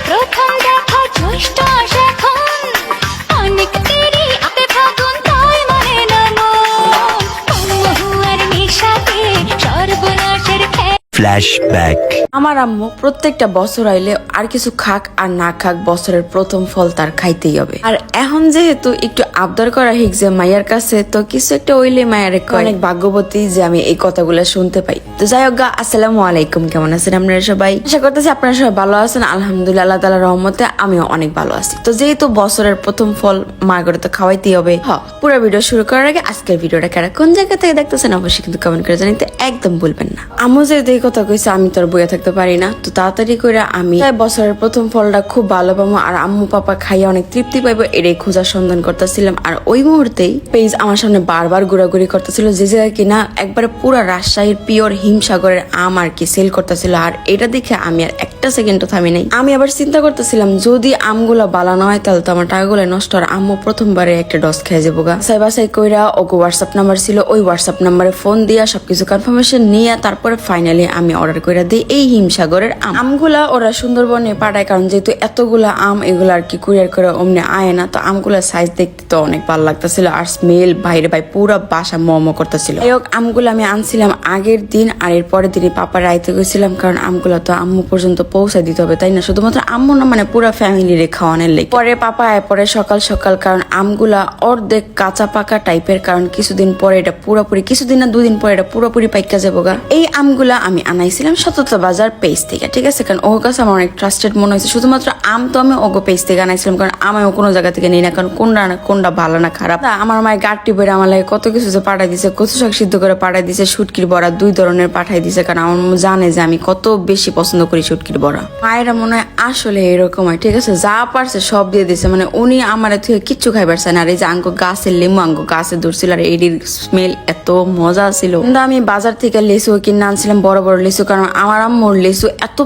প্রথম দেখা জ্যৈষ্ঠ আসে এখন, অনেক দেরি আতে ফাগুন তাই মানে না মন, মহুয়ার নেশাতে সর্বনাশের ফ্ল্যাশব্যাক। আমার আম্মু প্রত্যেকটা বছর আইলে আর কিছু খাক আর না খাক বছরের প্রথম ফল তার খাইতেই হবে। আর এখন যেহেতু একটু আবদার করা হিকছে মাইয়ার কাছে, তো কিছু একটা ওইলে মায়ের অনেক ভাগ্যবতী যে আমি এই কথাগুলো শুনতে পাই। তো যাই হোক, আসসালামু আলাইকুম, কেমন আছেন আপনারা সবাই? আশা করতেছি আপনারা সবাই ভালো আছেন। আলহামদুলিল্লাহ, আল্লাহ তাআলার রহমতে আমিও অনেক ভালো আছি। তো যেহেতু বছরের প্রথম ফল মা করে তো খাওয়াইতেই হবে। পুরো ভিডিও শুরু করার আগে আজকের ভিডিওটা কারা কোন জায়গা থেকে দেখতেছেন অবশ্যই কিন্তু কমেন্ট করে জানাতে একদম ভুলবেন না। আম্মু যেহেতু এই কথা কইছে আমি তো আর বইয়া থাকতে পারি না, তো তাড়াতাড়ি করে আমি বছরের প্রথম ফলটা খুব ভালো পাবো আর আম্মু পাপা খাইয়া অনেক তৃপ্তি পাইবো এটাই খোঁজার সন্ধান করতেছিলাম। আর ওই মুহূর্তেই পেজ আমার সামনে বারবার ঘোরাঘুরি করতেছিল, যে জায়গায় কিনা একবারে পুরা রাজশাহীর পিওর হিমসাগরের আম আর কি সেল করতেছিল। আর এটা দেখে আমি আর একটা সেকেন্ডও থামি নাই। আমি আবার চিন্তা করতেছিলাম যদি আমগুলা বালানো হয় তাহলে তো আমার টাকাগুলো নষ্ট। আর আম্মু প্রথমবারে একটা ডস খেয়ে যাবো গা। বাসাই কইরা ওগো হোয়াটসঅ্যাপ নাম্বার ছিল, ওই হোয়াটসঅ্যাপ নাম্বারে ফোন দিয়া সবকিছু কনফার্মেশন নিয়ে তারপরে ফাইনালি আমি অর্ডার করে দিই এই হিমসাগরের আমগুলা। ওরা সুন্দরবনে পাঠায়, কারণ যেহেতু এতগুলা আম এগুলা আর কি কুরিয়ার করে অমনি আয় না। তো আমগুলার সাইজ দেখতে তো অনেক ভালো লাগতেছিল আর স্মেল বাইরে ভাই পুরো বাসা মম করতেছিল। যাই হোক, আমগুলো আমি আনছিলাম আগের দিন আর এর পরের দিনই পাপা রাইতে গেছিলাম, কারণ আমগুলা তো আম্মু পর্যন্ত পৌঁছায় দিতে হবে, তাই না? শুধুমাত্র আম্মু না, মানে পুরো ফ্যামিলি রে খাওয়ানোর লেগে। পরে পাপা আয় পরে সকাল সকাল, কারণ আমগুলা অর্ধেক কাঁচা পাকা টাইপের, কারণ কিছুদিন পরে এটা পুরোপুরি, কিছুদিন না দুদিন পরে এটা পুরোপুরি পাইকা যাবো গা। এই আমগুলা আমি আনাইছিলাম সততা বাজার পেজ থেকে, ঠিক আছে? কারণ ওর কাছে আমার অনেক ট্রাস্টেড মনে হয়েছে। শুধুমাত্র আম তো আমি ওগো পেজ থেকে আনাইছিলাম, কারণ আমিও কোনো জায়গা থেকে নিই না, কারণ কোনটা ভালো না খারাপ। আমার মায়ের গাড়টি বেড়ে আমার লাগে কত কিছু যে পাঠাই দিছে, কচু শাক সিদ্ধ করে পাঠাই দিছে, শুটকির বড়া 2 ধরনের পাঠাই দিছে, কারণ আমার জানে যে আমি কত বেশি পছন্দ করি শুটকির বড়া। মায়েরা মনে হয় আসলে এরকম হয়, ঠিক আছে? যা পারছে সব দিয়ে দিছে, মানে উনি আমার থেকে কিচ্ছু খাইবার চায় না। আর এই যে আঙ্গো গাছের লেমু আঙ্গো গাছে ধরছিল আর এটির স্মেল এত মজা ছিল। কিন্তু আমি বাজার থেকে লেচু কিনে আনছিলাম, বড় বড় লেচু, কারণ আমার আম্মুর লেচু এত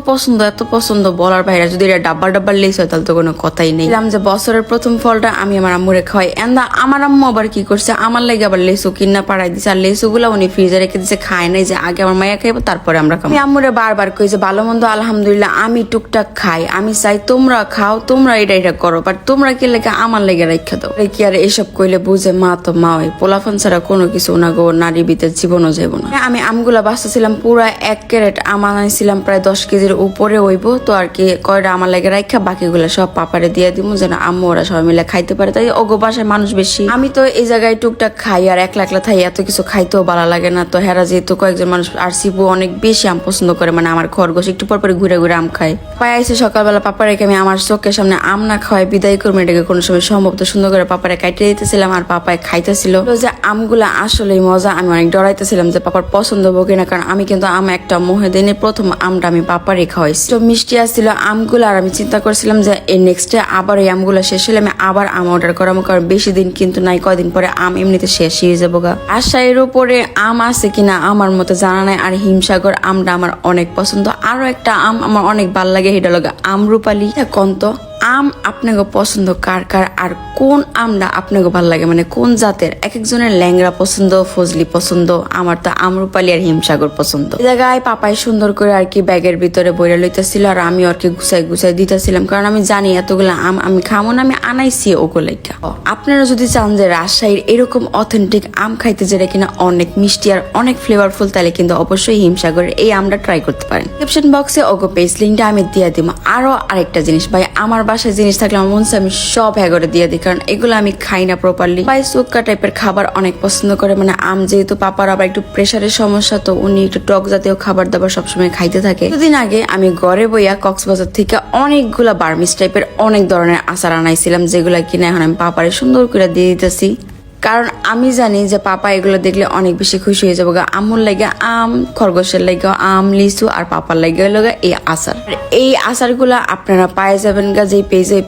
পছন্দ বলার বাইরে। যদি এটা ডাব্বার লেচু হয় তাহলে তো কোনো কথাই নেই। যে বছরের প্রথম ফলটা আমি আমার আম্মুরে খাওয়াই। এন্দা আমার আম্মু আবার কি করছে, আমার লাগে আবার লেচু কিনা পাড়াই দিছে। আর লেচু গুলা উনি ফ্রিজে রেখে দিচ্ছে, খায় নাই, যে আগে আমার মাইয়া খাইবো তারপরে আমরা খাবো। আমি আম্মুরে বারবার কই যে ভালো মন্দ আলহামদুলিল্লাহ আমি টুকটাক খাই, আমি চাই তোমরা খাও, তোমরা এটা করো, বাট তোমরা কি লেগে আমার লেগে রেখে দাও। কি আর এসব কইলে বুঝে মা তো মা, ওই পোলাফান ছাড়া কোনো কিছু না গো, নারী ভিতরে জীবনও যাইব না। আমি আমগুলা বাঁচতেছিলাম পুরা 1 ক্যারেট আম আনাইছিলাম, প্রায় 10 কেজির উপরে হইব। তো আর কি কয়টা আমার লাগে রাখা, বাকিগুলা সব পাপারে দিয়ে দিব যেন আম্মু ওরা সবাই মিলে খাইতে পারে। তাই ওগো বাসায় মানুষ বেশি, আমি তো এই জায়গায় টুকটাক খাই আর একলা থাই, এত কিছু খাইতেও ভালো লাগে না। তো হেরা যেহেতু কয়েকজন মানুষ আর শিবু অনেক বেশি আম পছন্দ করে, মানে আমার খরগোশ একটু পর ঘুরে আম খায়। পায়ে আইসে সকালবেলা পাপারেকে আমি আমার চোখের সামনে আম না খাওয়াই বিদায় করবো, এটাকে কোনো সময় সম্ভব। তো সুন্দর করে পাপারে কাইটে দিতেছিলাম আর পাপায় খাইতেছিল। যে আমগুলা আসলেই মজা। আমি অনেক ডরাইতেছিলাম যে পাপার পছন্দ হবো কিনা, কারণ আমি কিন্তু আম একটা মোহে দিনে প্রথম আমটা আমি পাপারে খাওয়াইছি। তো মিষ্টি আসছিল আমগুলো আর আমি চিন্তা করছিলাম যে এই নেক্সট ডে আবার এই আমগুলো শেষ হলে আমি আবার আম অর্ডার করাবো, কারণ বেশি দিন কিন্তু নাই, কয়দিন পরে আম এমনিতে শেষ হয়ে যাবো গা। আশায়ের উপরে আম আছে কিনা আমার মতো জানা নাই। আর হিমসাগর আমটা আমার অনেক পছন্দ। আরো একটা আম আমার অনেক ভাল লাগে, সেটা লাগে আমরুপালি। এখন তো আম আপনাকে পছন্দ কার আর কোন আমটা আপনাকে ভালো লাগে, মানে কোন জাতের? এক একজনের ল্যাংড়া পছন্দ, ফজলি পছন্দ, আমার তো আমরুপালি আর হিমসাগর পছন্দ। এই জায়গায় পাপাই সুন্দর করে আর কি ব্যাগের ভিতরে বইরা লইতেছিল আর আমি আর কি গুছাই দিতেছিলাম, কারণ আমি জানি এতগুলো আম আমি খামো না, আমি আনাইছি ওগুলাইকা। আপনারা যদি চান যে রাজশাহীর এরকম অথেন্টিক আম খাইতে, যেটা কিনা অনেক মিষ্টি আর অনেক ফ্লেভারফুল, তাহলে কিন্তু অবশ্যই হিমসাগরের এই আমটা ট্রাই করতে পারেন। ডিসক্রিপশন বক্সে ওগো পেজ লিঙ্কটা আমি দিয়ে দিব। আরো আরেকটা জিনিস ভাই, আমার বাসায় জিনিস থাকলে আমার মন চায় আমি সব করে দিয়ে দিই, কারণ এগুলো আমি খাই না প্রপারলি। ভাই সুক্কা টাইপের খাবার অনেক পছন্দ করে, মানে আম যেহেতু পাপার আবার একটু প্রেশারের সমস্যা, তো উনি একটু টক জাতীয় খাবার দাবার সবসময় খাইতে থাকে। দুদিন আগে আমি ঘরে বইয়া কক্সবাজার থেকে অনেকগুলা বার্মিস টাইপের অনেক ধরনের আচার আনাইছিলাম, যেগুলা কিনা এখন আমি পাপারে সুন্দর করে দিয়ে দিতেছি। কারণ আমি জানি যে পাপা এগুলো দেখলে অনেক বেশি খুশি হয়ে যাবো। আম্মুর লাগে আম, খরগোশের লাগে আম, লিচু আর পাপার লাগে এই আচার। এই আচারগুলা আপনারা পায়ে যাবেন গা যে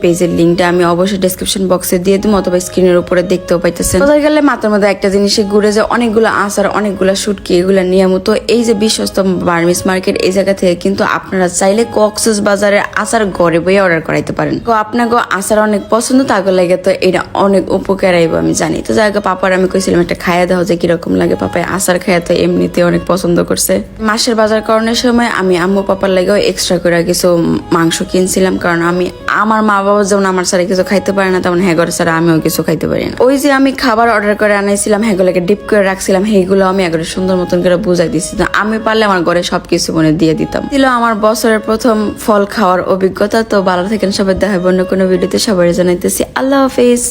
পেজের লিঙ্কটা আমি অবশ্যই ডেসক্রিপশন বক্সে দিয়ে দিব, অথবা স্ক্রিনের উপরে দেখতেও পাইতেছেন। কোথায় গেলে মাথার মধ্যে একটা জিনিসে ঘুরে যায়, অনেকগুলো আচার, অনেকগুলো শুটকি, এগুলা নিয়মিত এই যে বিশ্বস্ত বার্মিস মার্কেট, এই জায়গা থেকে কিন্তু আপনারা চাইলে কক্সবাজারের আচার ঘরে বইয়ে অর্ডার করাইতে পারেন। তো আপনাকে আচার অনেক পছন্দ, তাকে লাগে তো এটা অনেক উপকার আইব আমি জানি। তো জায়গা পাপার আমি কইছিলাম একটা খাইয়া দাও যে কিরকম লাগে। পাপায় আচার খাইয়া তো এমনিতে অনেক পছন্দ করছে। মাসের বাজার করানোর সময় আমি আম্মু পাপার লাগেও এক্সট্রা করে কিছু মাংস কিনছিলাম, কারণ আমি আমার মা বাবা যেমন আমার ছাড়া কিছু খাইতে পারে না, তেমন হ্যাগর ছাড়া আমিও কিছু খাইতে পারি না। ওই যে আমি খাবার অর্ডার করে আনাইছিলাম, হ্যাগুলোকে ডিপ করে রাখছিলাম, সেইগুলো আমি একবারে সুন্দর মতন করে বুঝাই দিচ্ছি। আমি পারলে আমার ঘরে সবকিছু মনে দিয়ে দিতাম। ছিল আমার বছরের প্রথম ফল খাওয়ার অভিজ্ঞতা। তো ভালো থাকেন সবাই, দেখা হবে অন্য কোনো ভিডিওতে। সবাই জানাইতেছি আল্লাহ হাফিজ।